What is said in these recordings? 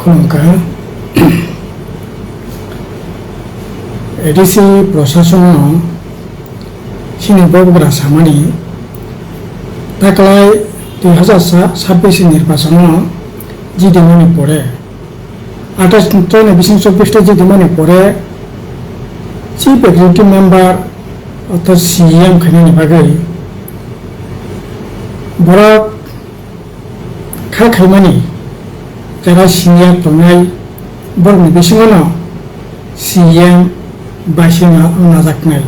खुलुमखा ADC प्रशासन बरगुरा सामानि ताकलाय 2026 निर्वाचन जिदिमानि परे 28 जिदिमानि परे चीफ एक्जिक्यूटिव मेम्बर अर्थात सीएम खानायनि बागै बरक खाखायमानि जरा सिनियर दंनाय बरनि बिसिङावनो सीएम बासिनो नाजाखनाय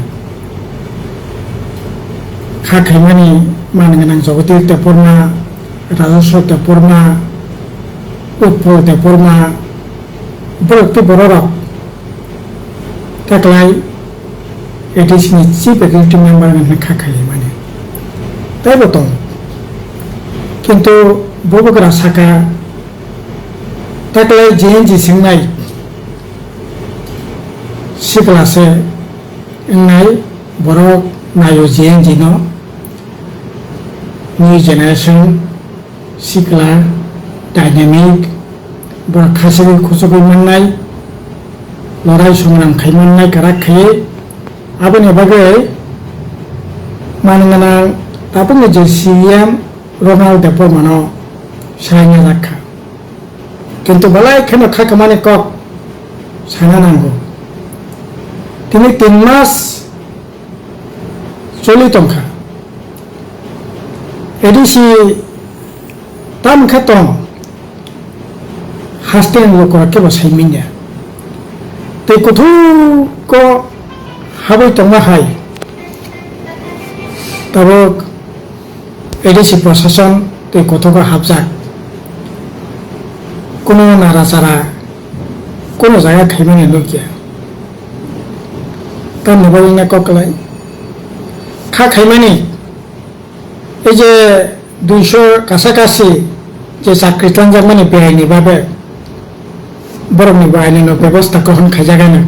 खाखायमानि मानगोनां जगति देबबर्मा राजस्व देबबर्मा उत्पल देबबर्मा बरकति बररक ताकलाय एडिसिनि चीफ एक्जिक्यूटिव मेम्बर होनना खाखायमानि ताइबो दं किन्तु बरगुरा साका ताकलाय जेएनजी सिंनाय सिगलासे नाय बरक नायो जेएनजी नो न्यू जेनेरेशन सिगला डायनेमिक बर खासिरि खुसुबै मोननाय लड़ाई संग्राम खायमोननाय गाराक खायै आबोनि बागै मानगोनां दाबोनि जे सीएम रनाल्ड देबबर्मानो सायना जाखा किन्तु बलाय खेनो खाखामानि कक सायना नांगौ তিনি 3 मास चलि दंखा एडिसि तामखा दं हास्टेन लोकरा केबो सायमिन्या तै कुथुको हाबै दंमाहाय तबो एडिसि प्रशासन तै कुथुको हाबजाक कोनो नाराजारा कोनो जायगा खायमानि लगिया काम नबायना ककलाय खाखायमानि এই যে 200 কাছাকাছি যে চাকরি তানজামানি বেআইনি ভাবে বরংনি আইনি ব্যবস্থা গ্রহণ খাইজাগানো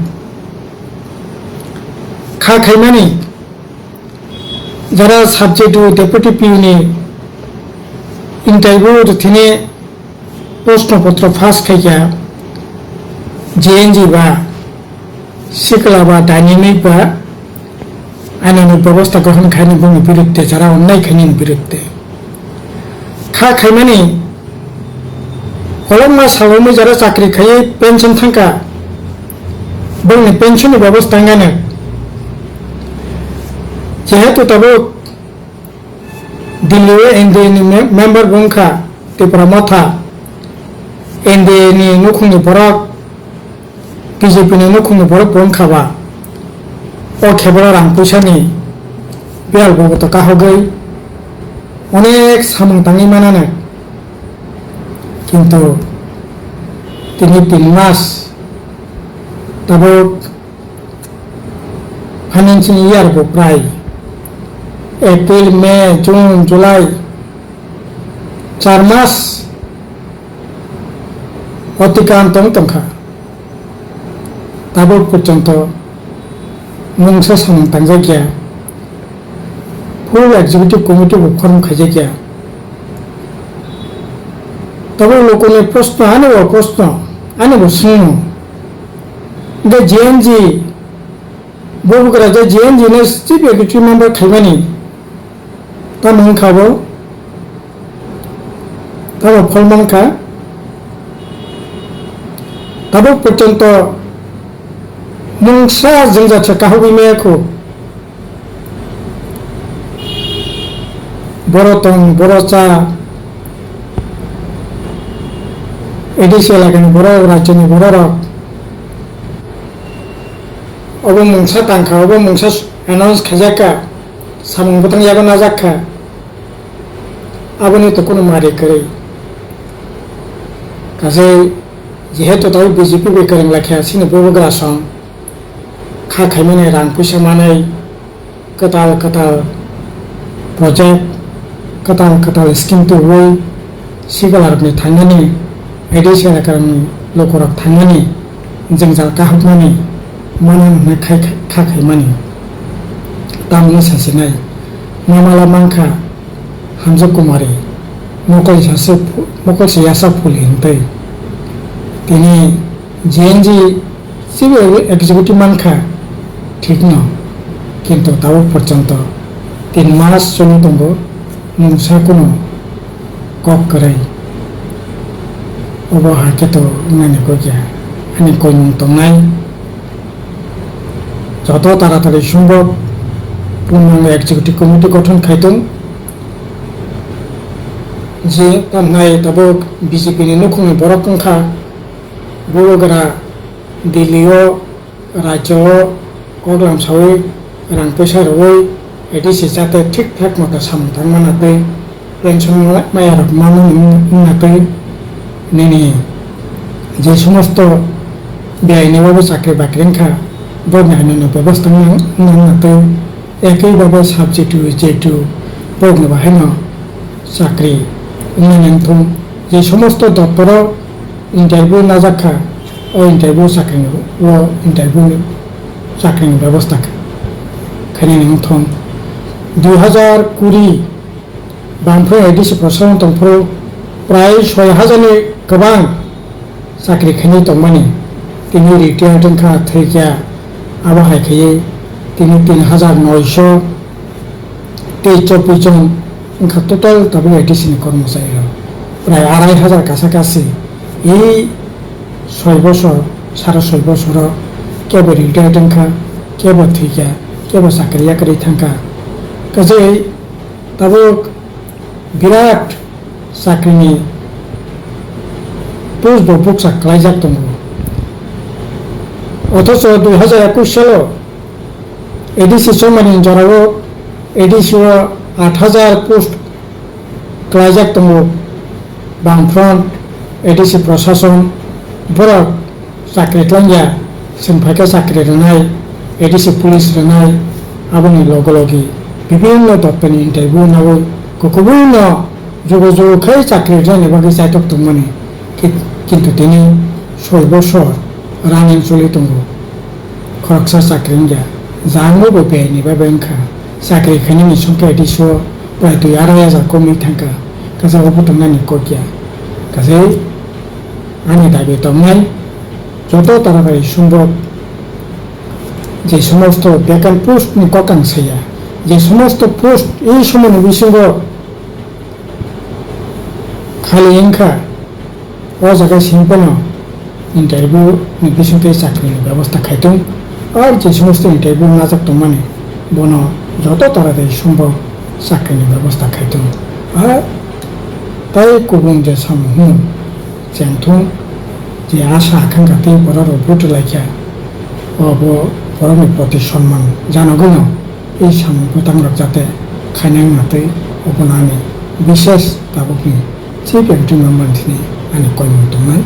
খাখায়মানি যারা সাবজেক্ট ডেপুটি পিউনি ইন্টারভিউ তিনি প্রশ্নপত্র ফাঁস খাইয়া जेएनजी बा सिकला बा डायनेमिक बा आइनानि व्यवस्था ग्रहण खायनि बुंनि बिरुद्धे जारा अन्याय खायनि बिरुद्धे खाखायमानि हलमा सावमै जारा चाकरि खायै पेन्सन थांका बुंनि पेन्सननि व्यवस्था गानो जेहेतु तबो दिल्ली एनडीएनि मेम्बर बुंखा त्रिपुरा मथा एनडीएनि नखुंनि बरक बीजेपीनि नखुंनि बरक बुंखाबा अखेबरा रां फैसानि बेल बगत काहगै अनेक सामं ताङै मानानो किन्तु তিনি 3 मास तबो फाइनेंशियल इयर को प्राय एप्रिल मे जून जुलाई 4 मास अतिक्रांत तंखा तबो पर्यंत मुंसा सामं तांजागिया फुल एग्जीक्यूटिव कमिटी को फॉर्म खाइजागिया तबो लोगों प्रश्न आने वो सुनो दे जेएनजी बरगुरा जे जेएनजी ने चीफ एक्जिक्यूटिव मेंबर खाइमानि ता मंखाबो तबो फलमंखा तबो पर्यंत मुंसा जोंजाथे काहबिमेखौ बरतन बरचा एडिसि एलाकानि बर राज्योनि बररक अब मुंसा तांखा अब मुंसा एनाउंस खाजाका सामं बतंग याबो नाजाखा आबोनि तो कोनो मारे करे काजे जेहेतु ताव बीजेपी बेकरिं लाखिया सिनि बरगुरा सं खाखायमानि रां फैसा मानै कताल प्रोजेक्ट कताल स्कीम तो वै सिगालारनि थांनानै एडिसि एलाकानि लोकरक थांनानै जोंजा काहबनानै मानन खाखायमानि तामनो सासेनाय मामाला मांखा हामजा कुमारी मकल से यासा फुल हिंतै তিনি জিএনজি চিফ এক্সিকিউটিভ মানখা ঠিক ন কিন্তু তাও পর্যন্ত 3 মাস চলি দङ मुसा কোনো কক করাই অব হাকে তো নানি কইয়া আনি কইনুং তংনাই যত তাড়াতাড়ি সম্ভব পূর্ণাঙ্গ এক্সিকিউটিভ কমিটি গঠন খাইতং যে তামনাই তাবো বিজেপিनि নখুংनि বরক कंखा বড়গরা দিল্লিও রাজ্যও কগলাম সাवै রাং पैसा रवै एडिसि जाते ठीक ठाक मतो सामथां मानाखै पेन्सन मायारक मानो नाखै नेनि जे समस्त बेआइनिबाबो चाकरि बाख्रिखा बयनानो व्यवस्था नाङाखै एकैबाबो साबजेक्ट जेटु बयनो बाहायनो चाकरि नायनांथों जे समस्त दप्तराव इन्टारभिउ नाजाखा ओ इन्टारभिउ चाकरिनि व्यवस्था खायनांथों 2020 बांफ्रोम एडिसि प्रशासन दंफोराव प्राय 6000नि गोबां चाकरि खायनि दंमानि दिनै रिटायार दोंखा थैखा आबाहायखायै दिनै 3924 जन ओंखा टोटाल दाबो एडिसिनि कर्मचारी प्राय 2500 काছাকাছি এই 6 বছর 6.5 বছর কেবল রিটায়ার दोंखा केबो थैखा केबो चाकरि थांखा गासै दाबो बिराट चाकरिनि पोस्ट बुकसा खालायजाक दङ अथच 2021 सालाव एडिसि समानि जराव एडिसि 8000 पोस्ट खालायजाक दङ बांफ्रोम एडिसि प्रशासन बरक चाकरि खालायया जोंफायखा चाकरि रोंनाय एडिसि पुलिस रोंनाय आबनि लगलगि বিভিন্ন দপ্তরनि इन्टारभिउ नावो गुबुन जगजगै चाकरि जानो बागै जायतक दंमानि किन्तु दिनै 6 বছর रानिं चलि दङ खरकसा चाकरि जानोबो बेनिबा बेंखा चाकरि खायनि संख्या एडिसि प्राय 2,500 कमि थांखा गासैबो बुथुमनानै कगिया गासै आंनि दाबि दंनाय যত তাড়াতাড়ি সম্ভব যে সমস্ত বেকার পোস্টनि ককাंसाया যে সমস্ত পোস্ট এই সময় বিসঙ্গ খালি এনখা ও জায়গায় সিম্পল ইন্টারভিউ বিসঙ্গে চাকরির ব্যবস্থা খাইতং আর যে সমস্ত ইন্টারভিউ নাজাক দंमानि বন যত তাড়াতাড়ি সম্ভব চাকরির ব্যবস্থা খাইতং আর তাই गुबुन যে सामहुं जेंथुं যে आशा आकांक्षाते बरर भोट लायखा अब बरनि प्रति सम्मान जानगोन এই সামগ্রতামূলক যাতে খাইনাং নাতে অবনানি বিশেষ দাবকনি চিফ এক্সিকিউটিভ মেম্বার দিনে আনি কয়মন दंनाय